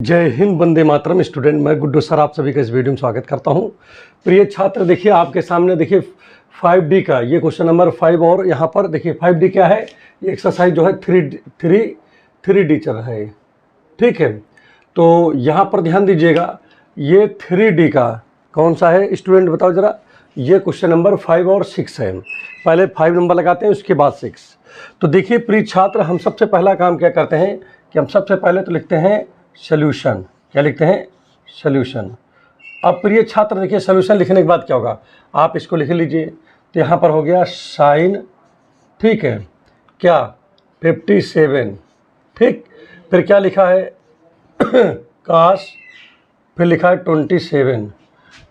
जय हिंद, वंदे मातरम। स्टूडेंट मैं गुड्डू सर आप सभी का इस वीडियो में स्वागत करता हूं। प्रिय छात्र, देखिए आपके सामने देखिए 5D का ये क्वेश्चन नंबर 5 और यहाँ पर देखिए 5D क्या है, ये एक्सरसाइज जो है 3D चल रहा है। ठीक है, तो यहाँ पर ध्यान दीजिएगा, ये 3D का कौन सा है स्टूडेंट बताओ ज़रा। ये क्वेश्चन नंबर 5 और 6 है। पहले 5 नंबर लगाते हैं, उसके बाद 6। तो देखिए प्रिय छात्र, हम सबसे पहला काम क्या करते हैं कि हम सबसे पहले तो लिखते हैं सॉल्यूशन। क्या लिखते हैं? सॉल्यूशन। अब प्रिय छात्र देखिए, सॉल्यूशन लिखने के बाद क्या होगा, आप इसको लिख लीजिए। तो यहाँ पर हो गया साइन, ठीक है, क्या 57, ठीक। फिर क्या लिखा है काश, फिर लिखा है 27।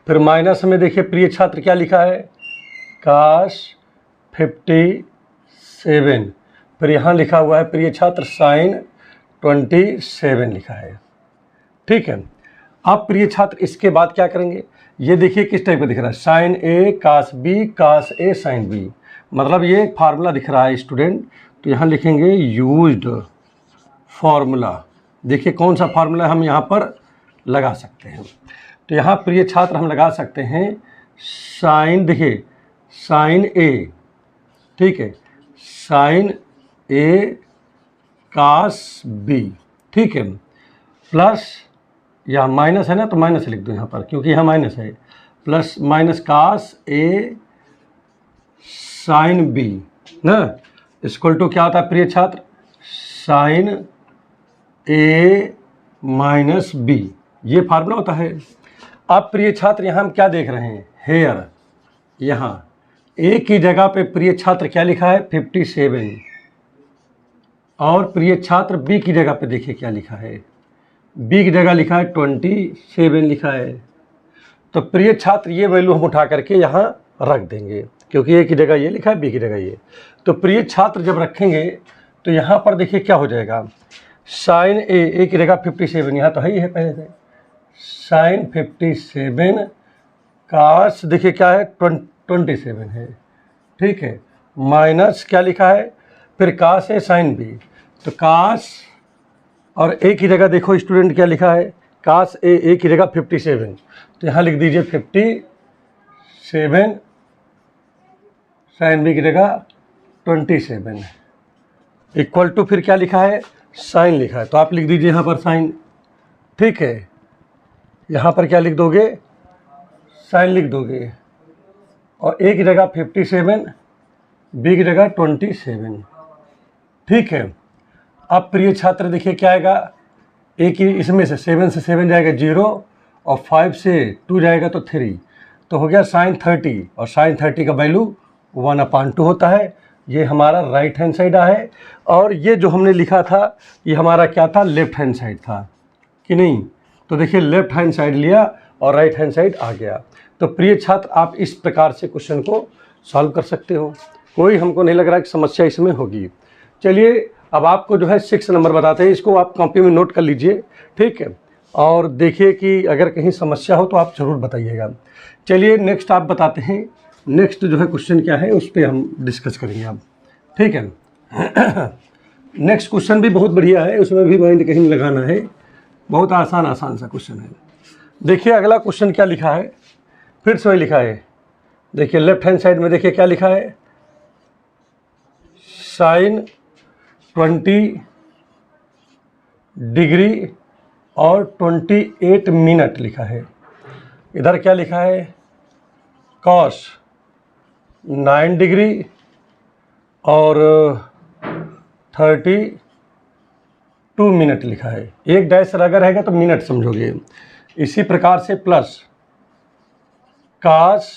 फिर माइनस में देखिए प्रिय छात्र क्या लिखा है, काश 57। फिर यहाँ लिखा हुआ है प्रिय छात्र साइन 27 लिखा है। ठीक है, अब प्रिय छात्र इसके बाद क्या करेंगे, ये देखिए किस टाइप का दिख रहा है, साइन ए कास बी कास ए साइन बी, मतलब ये एक फार्मूला दिख रहा है स्टूडेंट। तो यहाँ लिखेंगे यूज्ड फार्मूला। देखिए कौन सा फार्मूला हम यहाँ पर लगा सकते हैं। तो यहाँ प्रिय छात्र हम लगा सकते हैं साइन, देखिए साइन ए, ठीक है, साइन ए कास बी, ठीक है, प्लस या माइनस है ना, तो माइनस लिख दो यहाँ पर क्योंकि यहाँ माइनस है, प्लस माइनस कास ए साइन बी ना, इक्वल टू क्या होता है प्रिय छात्र, साइन ए माइनस बी, ये फार्मूला होता है। अब प्रिय छात्र यहाँ हम क्या देख रहे हैं, हेयर, यहाँ ए की जगह पे प्रिय छात्र क्या लिखा है 57, और प्रिय छात्र बी की जगह पे देखिए क्या लिखा है, बी की जगह लिखा है 27 लिखा है। तो प्रिय छात्र ये वैल्यू हम उठा करके यहाँ रख देंगे क्योंकि ए की जगह ये लिखा है, बी की जगह ये। तो प्रिय छात्र जब रखेंगे तो यहाँ पर देखिए क्या हो जाएगा, साइन ए की जगह 57, यहाँ तो है ही है पहले से, साइन 57 कास देखिए क्या है 27 है, ठीक है, माइनस क्या लिखा है, फिर कास है साइन बी, तो कास और ए की जगह देखो स्टूडेंट क्या लिखा है, कास ए की जगह 57, तो यहाँ लिख दीजिए 57, साइन बी की जगह 27 इक्वल टू, फिर क्या लिखा है साइन लिखा है, तो आप लिख दीजिए यहाँ पर साइन, ठीक है, यहाँ पर क्या लिख दोगे, साइन लिख दोगे, और ए की जगह 57, बी की जगह 27, ठीक है। अब प्रिय छात्र देखिए क्या आएगा, ए की इसमें से 7 से 7 जाएगा 0, और 5 से 2 जाएगा तो 3, तो हो गया साइन 30, और साइन 30 का वैल्यू 1/2 होता है। ये हमारा राइट हैंड साइड है, और ये जो हमने लिखा था ये हमारा क्या था, लेफ्ट हैंड साइड था कि नहीं। तो देखिए लेफ्ट हैंड साइड लिया और राइट हैंड साइड आ गया। तो प्रिय छात्र आप इस प्रकार से क्वेश्चन को सॉल्व कर सकते हो, कोई हमको नहीं लग रहा कि समस्या इसमें होगी। चलिए अब आपको जो है 6 नंबर बताते हैं, इसको आप कॉपी में नोट कर लीजिए, ठीक है, और देखिए कि अगर कहीं समस्या हो तो आप ज़रूर बताइएगा। चलिए नेक्स्ट आप बताते हैं, नेक्स्ट जो है क्वेश्चन क्या है उस पर हम डिस्कस करेंगे अब, ठीक है। नेक्स्ट क्वेश्चन भी बहुत बढ़िया है, उसमें भी माइंड कहीं लगाना है, बहुत आसान सा क्वेश्चन है। देखिए अगला क्वेश्चन क्या लिखा है, फिर से वही लिखा है, देखिए लेफ्ट हैंड साइड में देखिए क्या लिखा है, साइन 20 डिग्री और 28 मिनट लिखा है। इधर क्या लिखा है, कॉस 9 डिग्री और 32 मिनट लिखा है। एक डैश अगर रहेगा तो मिनट समझोगे। इसी प्रकार से प्लस कास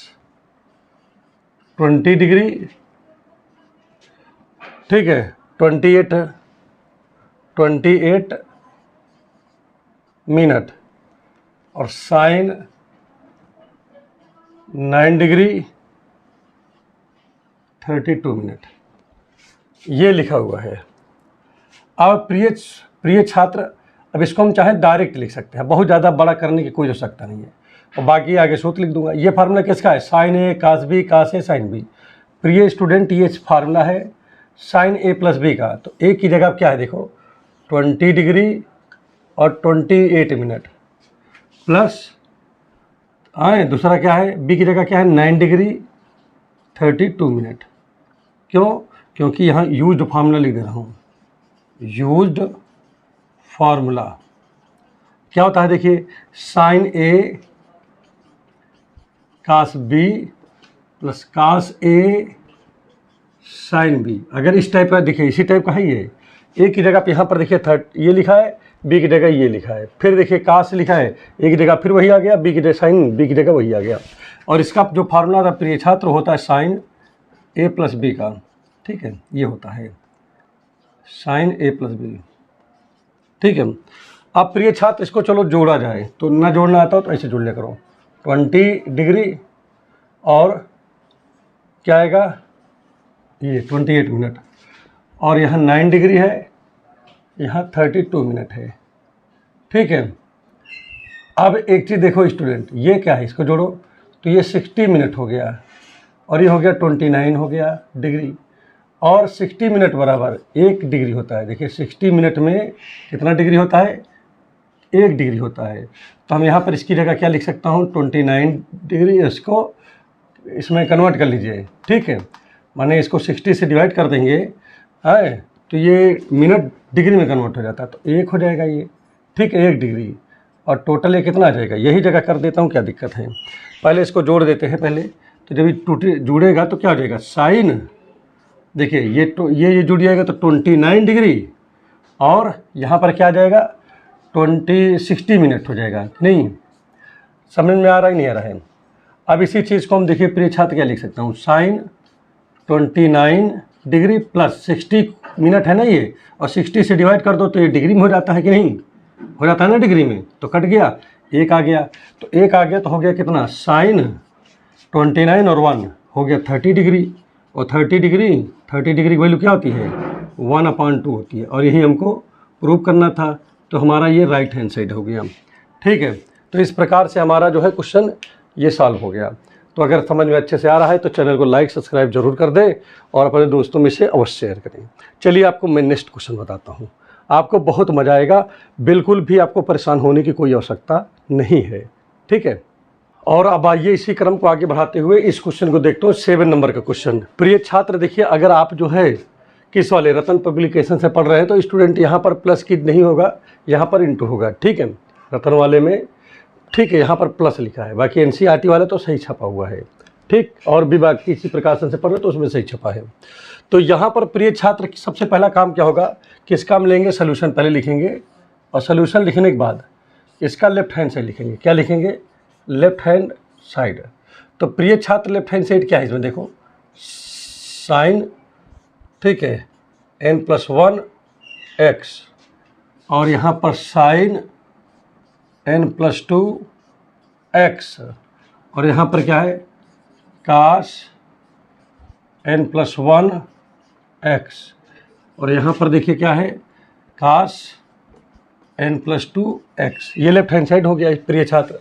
20 डिग्री, ठीक है, 28 मिनट, और साइन 9 डिग्री 32 मिनट, ये लिखा हुआ है। अब प्रिय छात्र, अब इसको हम चाहे डायरेक्ट लिख सकते हैं, बहुत ज़्यादा बड़ा करने की कोई आवश्यकता नहीं है, और बाकी आगे सूत्र लिख दूंगा। ये फार्मूला किसका है, साइन ए कास बी कास ए साइन बी। प्रिय स्टूडेंट ये फार्मूला है साइन ए प्लस बी का, तो ए की जगह क्या है देखो 20 डिग्री और 28 मिनट प्लस दूसरा क्या है, बी की जगह क्या है 9 डिग्री 32 मिनट। क्यों? क्योंकि यहाँ यूज्ड फार्मूला लिख दे रहा हूँ, यूज्ड फार्मूला क्या होता है देखिए, साइन ए कास बी प्लस कास ए साइन बी। अगर इस टाइप का देखिए, इसी टाइप का है ये, ए की जगह पे यहाँ पर देखिए ये लिखा है, बी की जगह ये लिखा है, फिर देखिए कास लिखा है, ए की जगह फिर वही आ गया, बी की जगह साइन, बी की जगह वही आ गया। और इसका जो फार्मूला था प्रिय छात्र होता है साइन ए प्लस बी का, ठीक है, ये होता है साइन ए प्लस बी, ठीक है। अब प्रिय छात्र इसको चलो जोड़ा जाए, तो ना जोड़ना आता हो तो ऐसे जोड़ लिया करो, 20 डिग्री और क्या आएगा ये 28 मिनट, और यहाँ 9 डिग्री है, यहाँ 32 मिनट है, ठीक है। अब एक चीज़ देखो स्टूडेंट, ये क्या है, इसको जोड़ो तो ये 60 मिनट हो गया, और ये हो गया 29 हो गया डिग्री, और 60 मिनट बराबर 1 डिग्री होता है। देखिए 60 मिनट में कितना डिग्री होता है, 1 डिग्री होता है। तो हम यहाँ पर इसकी जगह क्या लिख सकता हूँ, 29 डिग्री, इसको इसमें कन्वर्ट कर लीजिए, ठीक है। माने इसको 60 से डिवाइड कर देंगे है, तो ये मिनट डिग्री में कन्वर्ट हो जाता है, तो 1 हो जाएगा ये, ठीक है, 1 डिग्री, और टोटल ये कितना आ जाएगा, यही जगह कर देता हूँ, क्या दिक्कत है। पहले इसको जोड़ देते हैं पहले, तो जब ये जुड़ेगा तो क्या हो जाएगा, साइन, देखिए ये जुड़ जाएगा तो 29 डिग्री, और यहाँ पर क्या आ जाएगा 60 मिनट हो जाएगा। नहीं समझ में आ रहा है, नहीं आ रहा है। अब इसी चीज़ को हम देखिए प्रिय छात्र क्या लिख सकता हूँ, साइन 29 डिग्री प्लस 60 मिनट है ना ये, और 60 से डिवाइड कर दो तो ये डिग्री में हो जाता है कि नहीं, हो जाता है ना डिग्री में, तो कट गया, 1 आ गया, तो 1 आ गया तो हो गया कितना, साइन 29 और 1 हो गया 30 डिग्री, और 30 डिग्री की वैल्यू क्या होती है, 1/2 होती है, और यही हमको प्रूव करना था, तो हमारा ये राइट हैंड साइड हो गया, ठीक है। तो इस प्रकार से हमारा जो है क्वेश्चन ये सॉल्व हो गया। तो अगर समझ में अच्छे से आ रहा है तो चैनल को लाइक सब्सक्राइब जरूर कर दें, और अपने दोस्तों में से अवश्य शेयर करें। चलिए आपको मैं नेक्स्ट क्वेश्चन बताता हूँ, आपको बहुत मज़ा आएगा, बिल्कुल भी आपको परेशान होने की कोई आवश्यकता नहीं है, ठीक है। और अब आइए इसी क्रम को आगे बढ़ाते हुए इस क्वेश्चन को देखते हो, 7 नंबर का क्वेश्चन। प्रिय छात्र देखिए, अगर आप जो है किस वाले रतन पब्लिकेशन से पढ़ रहे हैं तो स्टूडेंट यहाँ पर प्लस की नहीं होगा, यहाँ पर इंटू होगा, ठीक है, रतन वाले में, ठीक है, यहाँ पर प्लस लिखा है, बाकी NCERT वाले तो सही छपा हुआ है, ठीक, और भी बाकी किसी प्रकाशन से पढ़ रहे तो उसमें सही छपा है। तो यहाँ पर प्रिय छात्र सबसे पहला काम क्या होगा, किसका हम लेंगे, सोल्यूशन पहले लिखेंगे, और सोल्यूशन लिखने के बाद इसका लेफ्ट हैंड साइड लिखेंगे, क्या लिखेंगे, लेफ्ट हैंड साइड। तो प्रिय छात्र लेफ्ट हैंड साइड क्या है इसमें देखो, साइन, ठीक है, n+1 x, और यहाँ पर साइन n+2 x, और यहाँ पर क्या है कास n+1 x, और यहाँ पर देखिए क्या है कास n+2 x। ये लेफ्ट हैंड साइड हो गया प्रिय छात्र।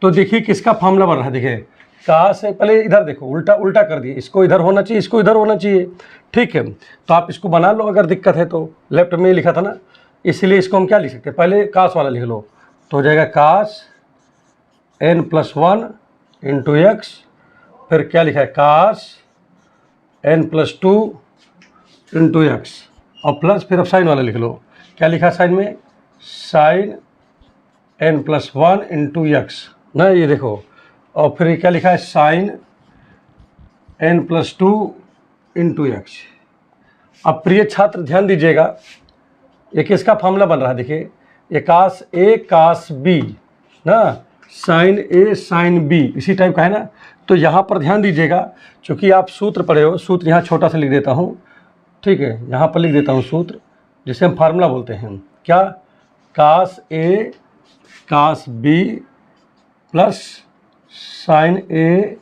तो देखिए किसका फार्मूला बन रहा है, देखिए कास है, पहले इधर देखो, उल्टा कर दिए, इसको इधर होना चाहिए, इसको इधर होना चाहिए, ठीक है। तो आप इसको बना लो अगर दिक्कत है तो, लेफ्ट में लिखा था ना, इसलिए इसको हम क्या लिख सकते हैं, पहले कास वाला लिख लो, तो हो जाएगा कास n+1 इंटू x, फिर क्या लिखा है कास n+2 इंटू x, और प्लस फिर अब साइन वाला लिख लो, क्या लिखा साइन में, साइन n+1 इंटू x ना, ये देखो, और फिर क्या लिखा है साइन n+2 इंटू x। अब प्रिय छात्र ध्यान दीजिएगा, ये किसका फार्मूला बन रहा है, देखिए ये कास A कास B ना, साइन A साइन B, इसी टाइप का है ना। तो यहाँ पर ध्यान दीजिएगा, चूँकि आप सूत्र पढ़े हो, सूत्र यहाँ छोटा सा लिख देता हूँ, ठीक है, यहाँ पर लिख देता हूँ सूत्र, जिसे हम फार्मूला बोलते हैं, क्या, cos A cos B plus sine A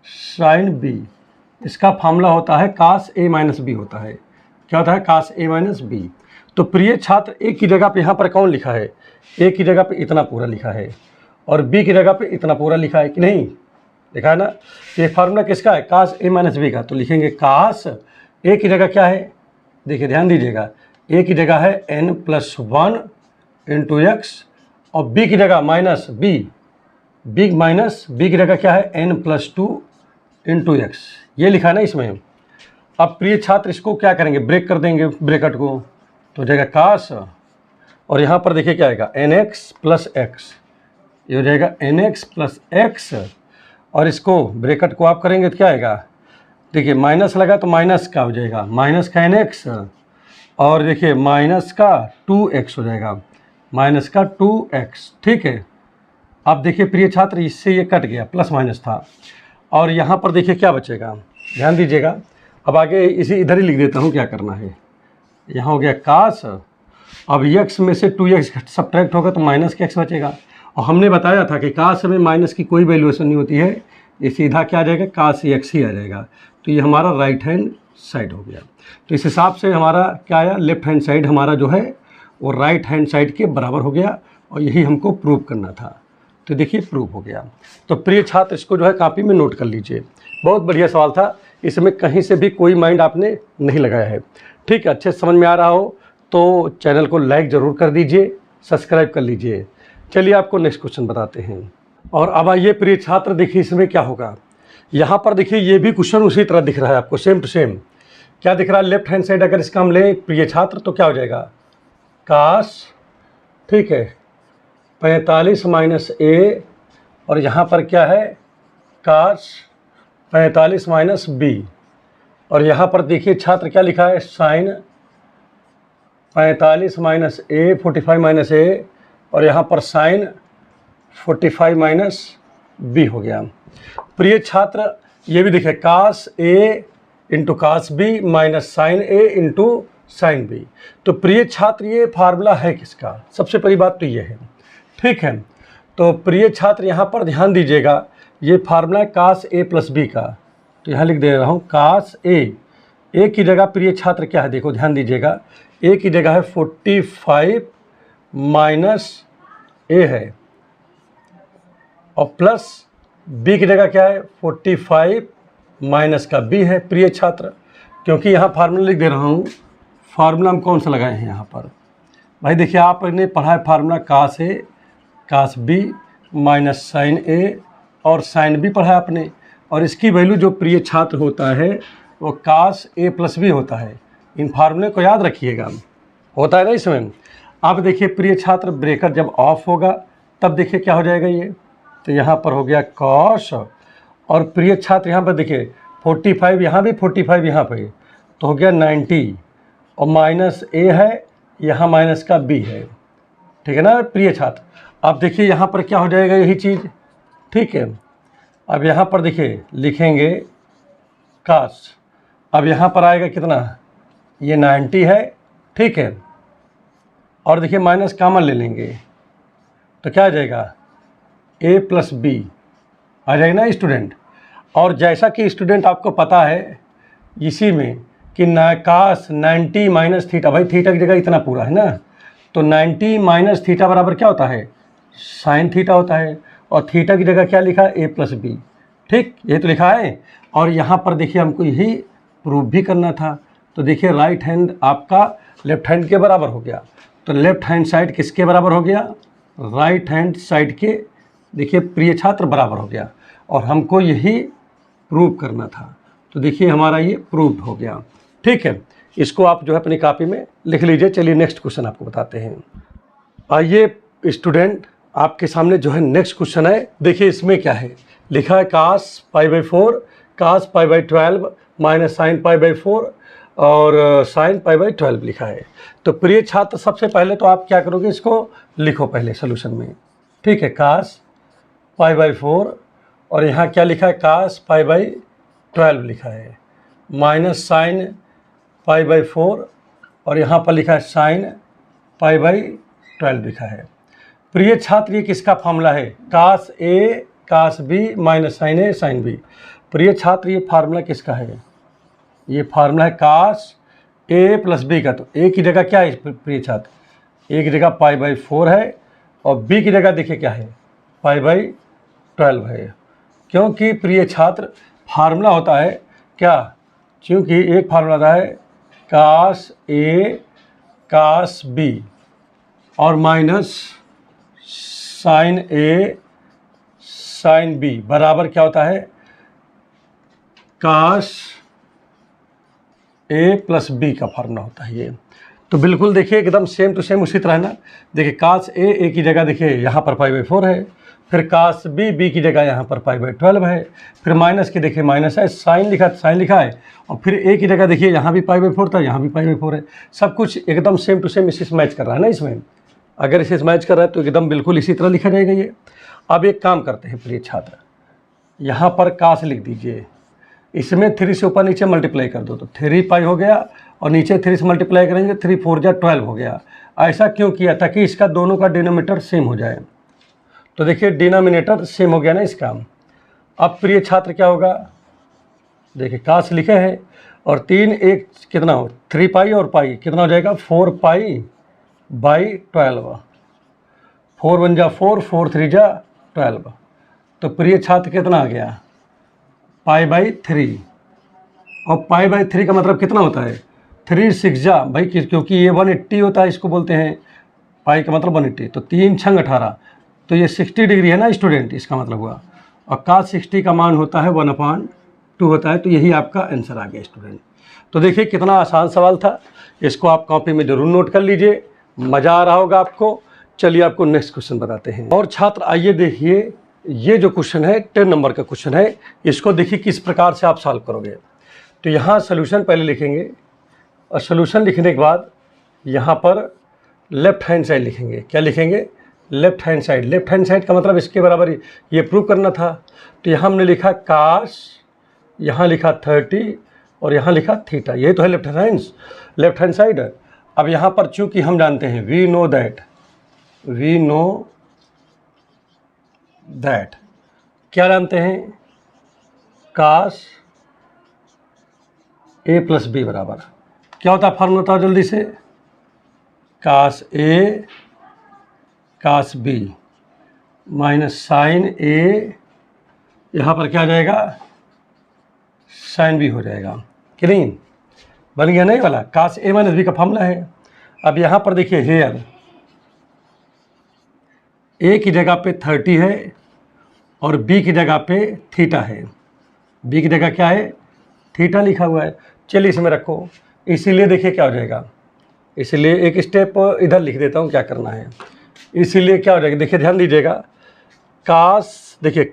sine B, इसका फार्मूला होता है कास A माइनस B होता है, क्या होता है कास A माइनस B। तो प्रिय छात्र A की जगह पे यहाँ पर कौन लिखा है, A की जगह पे इतना पूरा लिखा है, और B की जगह पे इतना पूरा लिखा है कि नहीं, लिखा है ना। तो ये फार्मूला किसका है, कास A माइनस B का, तो लिखेंगे कास A की जगह क्या है, देखिए ध्यान दीजिएगा, A की जगह है n+1 इंटू एक्स, और बी की जगह माइनस बी माइनस बी की जगह क्या है n+2 इंटू एक्स, ये लिखा है ना इसमें। अब प्रिय छात्र इसको क्या करेंगे, ब्रेक कर देंगे ब्रैकेट को, तो हो जाएगा कास, और यहाँ पर देखिए क्या आएगा nx प्लस एक्स, ये हो जाएगा nx प्लस एक्स, और इसको ब्रैकेट को आप करेंगे तो क्या आएगा, देखिए माइनस लगा तो माइनस का हो जाएगा माइनस का nx, और देखिए माइनस का 2x हो जाएगा, माइनस का 2x। ठीक है, अब देखिए प्रिय छात्र इससे ये कट गया, प्लस माइनस था, और यहाँ पर देखिए क्या बचेगा, ध्यान दीजिएगा। अब आगे इसी इधर ही लिख देता हूँ क्या करना है। यहाँ हो गया कास, अब x में से 2x सब्ट्रैक्ट होगा तो माइनस का x बचेगा, और हमने बताया था कि कास में माइनस की कोई वैल्यूएशन नहीं होती है, ये सीधा क्या आ जाएगा कास x ही आ जाएगा। तो ये हमारा राइट हैंड साइड हो गया। तो इस हिसाब से हमारा क्या आया, लेफ्ट हैंड साइड हमारा जो है वो राइट हैंड साइड के बराबर हो गया, और यही हमको प्रूव करना था। तो देखिए प्रूव हो गया। तो प्रिय छात्र इसको जो है कॉपी में नोट कर लीजिए, बहुत बढ़िया सवाल था, इसमें कहीं से भी कोई माइंड आपने नहीं लगाया है। ठीक है, अच्छे से समझ में आ रहा हो तो चैनल को लाइक ज़रूर कर दीजिए, सब्सक्राइब कर लीजिए। चलिए आपको नेक्स्ट क्वेश्चन बताते हैं। और अब आइए प्रिय छात्र, देखिए इसमें क्या होगा। यहाँ पर देखिए ये भी क्वेश्चन उसी तरह दिख रहा है आपको, सेम टू सेम। क्या दिख रहा है, लेफ्ट हैंड साइड अगर इसका हम लें प्रिय छात्र तो क्या हो जाएगा कास, ठीक है 45 माइनस ए, और यहाँ पर क्या है कास 45 माइनस बी, और यहाँ पर देखिए छात्र क्या लिखा है साइन 45 माइनस ए 45 माइनस ए, और यहाँ पर साइन 45 माइनस बी हो गया। प्रिय छात्र ये भी देखिए cos A into cos B minus sine A into sine B. तो प्रिय छात्र ये फार्मूला है किसका, सबसे पहली बात तो ये है। ठीक है, तो प्रिय छात्र यहाँ पर ध्यान दीजिएगा, ये फार्मूला है कास ए प्लस बी का, तो यहाँ लिख दे रहा हूँ कास ए की जगह प्रिय छात्र क्या है, देखो ध्यान दीजिएगा, ए की जगह है 45 माइनस ए है, और प्लस बी की जगह क्या है 45 माइनस का बी है। प्रिय छात्र क्योंकि यहाँ फार्मूला लिख दे रहा हूँ, फार्मूला हम कौन सा लगाए हैं यहाँ पर, भाई देखिए आपने पढ़ा है फार्मूला कास ए कास बी माइनस साइन ए, और साइन बी पढ़ा है आपने, और इसकी वैल्यू जो प्रिय छात्र होता है वो कास ए प्लस बी होता है। इन फार्मूले को याद रखिएगा, होता है ना इसमें। अब देखिए प्रिय छात्र ब्रेकर जब ऑफ होगा तब देखिए क्या हो जाएगा ये, तो यहाँ पर हो गया कॉस, और प्रिय छात्र यहाँ पर देखिए 45 यहाँ भी 45 यहाँ पे, तो हो गया 90, और माइनस ए है यहाँ माइनस का बी है। ठीक है ना प्रिय छात्र। अब देखिए यहाँ पर क्या हो जाएगा यही चीज़, ठीक है। अब यहाँ पर देखिए लिखेंगे कास, अब यहाँ पर आएगा कितना, ये 90 है, ठीक है, और देखिए माइनस कॉमन ले लेंगे तो क्या आ जाएगा ए प्लस बी आ जाएगा ना स्टूडेंट। और जैसा कि स्टूडेंट आपको पता है इसी में कि कास 90 माइनस थीटा, भाई थीटा की जगह इतना पूरा है ना, तो 90 माइनस थीटा बराबर क्या होता है साइन थीटा होता है, और थीटा की जगह क्या लिखा है ए प्लस बी। ठीक, ये तो लिखा है, और यहाँ पर देखिए हमको यही प्रूफ भी करना था। तो देखिए राइट हैंड आपका लेफ्ट हैंड के बराबर हो गया, तो लेफ्ट हैंड साइड किसके बराबर हो गया, राइट हैंड साइड के देखिए प्रिय छात्र बराबर हो गया, और हमको यही प्रूव करना था। तो देखिए हमारा ये प्रूव हो गया। ठीक है, इसको आप जो है अपनी कॉपी में लिख लीजिए। चलिए नेक्स्ट क्वेश्चन आपको बताते हैं। आइए स्टूडेंट आपके सामने जो है नेक्स्ट क्वेश्चन है, देखिए इसमें क्या है लिखा है कास π/4 कास π/12 माइनस साइन π/4 और साइन π/12 लिखा है। तो प्रिय छात्र सबसे पहले तो आप क्या करोगे, इसको लिखो पहले सोल्यूशन में। ठीक है, कास π/4 और यहाँ क्या लिखा है कास π/12 लिखा है, माइनस साइन π/4 और यहाँ पर लिखा है साइन π/12 लिखा है। प्रिय छात्र ये किसका फार्मूला है, कास ए कास बी माइनस साइन ए साइन बी। प्रिय छात्र ये फार्मूला किसका है, ये फार्मूला है कास ए प्लस बी का। तो ए की जगह क्या है प्रिय छात्र, ए की जगह π/4 है, और बी की जगह देखिए क्या है π/12 है। क्योंकि प्रिय छात्र फार्मूला होता है क्या, क्योंकि एक फार्मूला होता है कास ए कास बी, और माइनस साइन ए साइन बी बराबर क्या होता है, काश ए प्लस बी का फार्मूला होता है ये। तो बिल्कुल देखिए एकदम सेम टू सेम उसी तरह ना। देखिए काश ए की जगह देखिए यहाँ पर π/4 है, फिर काश बी की जगह यहाँ पर π/12 है, फिर माइनस की देखिए माइनस है, साइन लिखा है, और फिर ए की जगह देखिए यहाँ भी π/4 था, यहाँ भी π/4 है। सब कुछ एकदम सेम टू सेम इसी मैच कर रहा है ना। इसमें अगर इसे मैच कर रहा है तो एकदम बिल्कुल इसी तरह लिखा जाएगा ये। अब एक काम करते हैं प्रिय छात्र, यहाँ पर काश लिख दीजिए, इसमें 3 से ऊपर नीचे मल्टीप्लाई कर दो तो 3π हो गया, और नीचे 3 से मल्टीप्लाई करेंगे 3 4 जा 12 हो गया। ऐसा क्यों किया, ताकि इसका दोनों का डिनोमिनेटर सेम हो जाए। तो देखिए डिनोमिनेटर सेम हो गया ना इसका। अब प्रिय छात्र क्या होगा, देखिए काश लिखे हैं और 3 1 कितना हो 3π और पाई कितना हो जाएगा 4π/12, 4 1 जा 4, 4 3 जा 12। तो प्रिय छात्र कितना आ गया π/3, और π/3 का मतलब कितना होता है 3 6 जा भाई, क्योंकि ये 180 होता है, इसको बोलते हैं पाई का मतलब 180, तो 3 6 18, तो ये 60 डिग्री है ना स्टूडेंट, इसका मतलब हुआ। और cos 60 का मान होता है 1/2 होता है, तो यही आपका आंसर आ गया स्टूडेंट। तो देखिए कितना आसान सवाल था, इसको आप कॉपी में ज़रूर नोट कर लीजिए, मज़ा आ रहा होगा आपको। चलिए आपको नेक्स्ट क्वेश्चन बताते हैं। और छात्र आइए देखिए, ये जो क्वेश्चन है 10 नंबर का क्वेश्चन है, इसको देखिए किस प्रकार से आप सॉल्व करोगे। तो यहाँ सोल्यूशन पहले लिखेंगे, और सोल्यूशन लिखने के बाद यहाँ पर लेफ्ट हैंड साइड लिखेंगे। क्या लिखेंगे, left hand side. Left hand side का मतलब इसके बराबर ये प्रूव करना था। तो यहाँ हमने लिखा काश, यहाँ लिखा 30 और यहाँ लिखा थीटा, ये तो है लेफ्ट हैंड साइड। अब यहाँ पर चूंकि हम जानते हैं वी नो दैट क्या जानते हैं, काश ए प्लस बी बराबर क्या होता है, फार्मूला बताओ जल्दी से, काश ए काश बी माइनस साइन ए, यहाँ पर क्या आ जाएगा साइन बी हो जाएगा कि नहीं, बन गया नहीं वाला, काश ए माइनस बी का फार्मूला है। अब यहाँ पर देखिए हेयर ए की जगह पे 30 है और बी की जगह पे थीटा है, बी की जगह क्या है थीटा लिखा हुआ है। चलिए इसमें रखो, इसीलिए देखिए क्या हो जाएगा, इसीलिए एक स्टेप इधर लिख देता हूँ क्या करना है। इसीलिए क्या हो जाएगा, देखिए ध्यान दीजिएगा, काश देखिए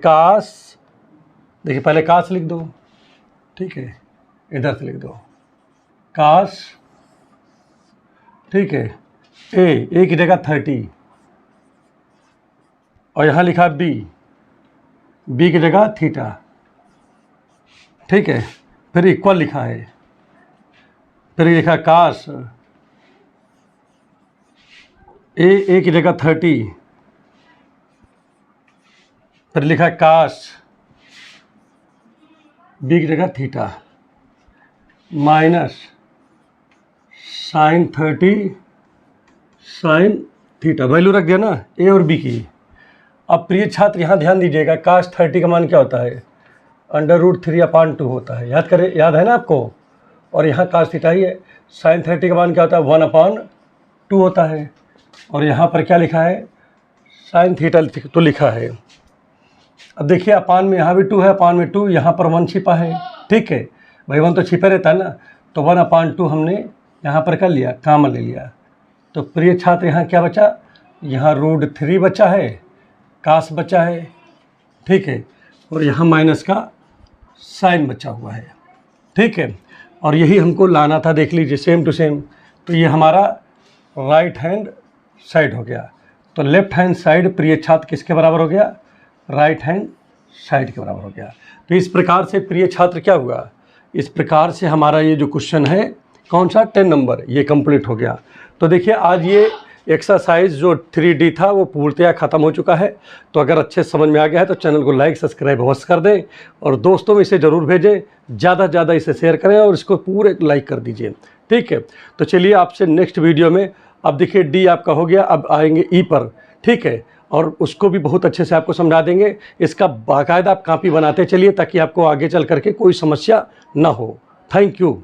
पहले काश लिख दो, ठीक है, इधर से लिख दो काश, ठीक है, ए की जगह 30 और यहाँ लिखा बी की जगह थीटा, ठीक है, फिर इक्वल लिखा है, फिर लिखा काश ए की जगह 30, फिर लिखा काश बी की जगह theta minus sine 30 sine theta, value रख दिया ना ए और बी की। अब प्रिय छात्र यहाँ ध्यान दीजिएगा, काश 30 का मान क्या होता है √3/2 होता है, याद है ना आपको, और यहाँ काश थीटा ही है। साइन 30 का मान क्या होता है 1/2 होता है, और यहाँ पर क्या लिखा है साइन थीटा तो लिखा है। अब देखिए अपान में यहाँ भी 2 है, अपान में 2, यहाँ पर 1 छिपा है, ठीक है भाई, 1 तो छिपे रहता है ना, तो 1/2 हमने यहाँ पर कर लिया, कॉमन ले लिया। तो प्रिय छात्र यहाँ क्या बचा, यहाँ √3 बचा है, काश बचा है, ठीक है, और यहाँ माइनस का साइन बचा हुआ है, ठीक है, और यही हमको लाना था, देख लीजिए सेम टू सेम। तो ये हमारा राइट हैंड साइड हो गया। तो लेफ्ट हैंड साइड प्रिय छात्र किसके बराबर हो गया, राइट हैंड साइड के बराबर हो गया। तो इस प्रकार से प्रिय छात्र क्या हुआ, इस प्रकार से हमारा ये जो क्वेश्चन है कौन सा 10 नंबर ये कंप्लीट हो गया। तो देखिए आज ये एक्सरसाइज जो 3D था वो पूर्णतया ख़त्म हो चुका है। तो अगर अच्छे समझ में आ गया है तो चैनल को लाइक सब्सक्राइब अवश्य कर दें, और दोस्तों में इसे ज़रूर भेजें, ज़्यादा से ज़्यादा इसे शेयर करें और इसको पूरे लाइक कर दीजिए, ठीक है। तो चलिए आपसे नेक्स्ट वीडियो में, अब देखिए D आपका हो गया, अब आएंगे E पर, ठीक है, और उसको भी बहुत अच्छे से आपको समझा देंगे। इसका बाकायदा आप कॉपी बनाते चलिए ताकि आपको आगे चल करके कोई समस्या ना हो। Thank you.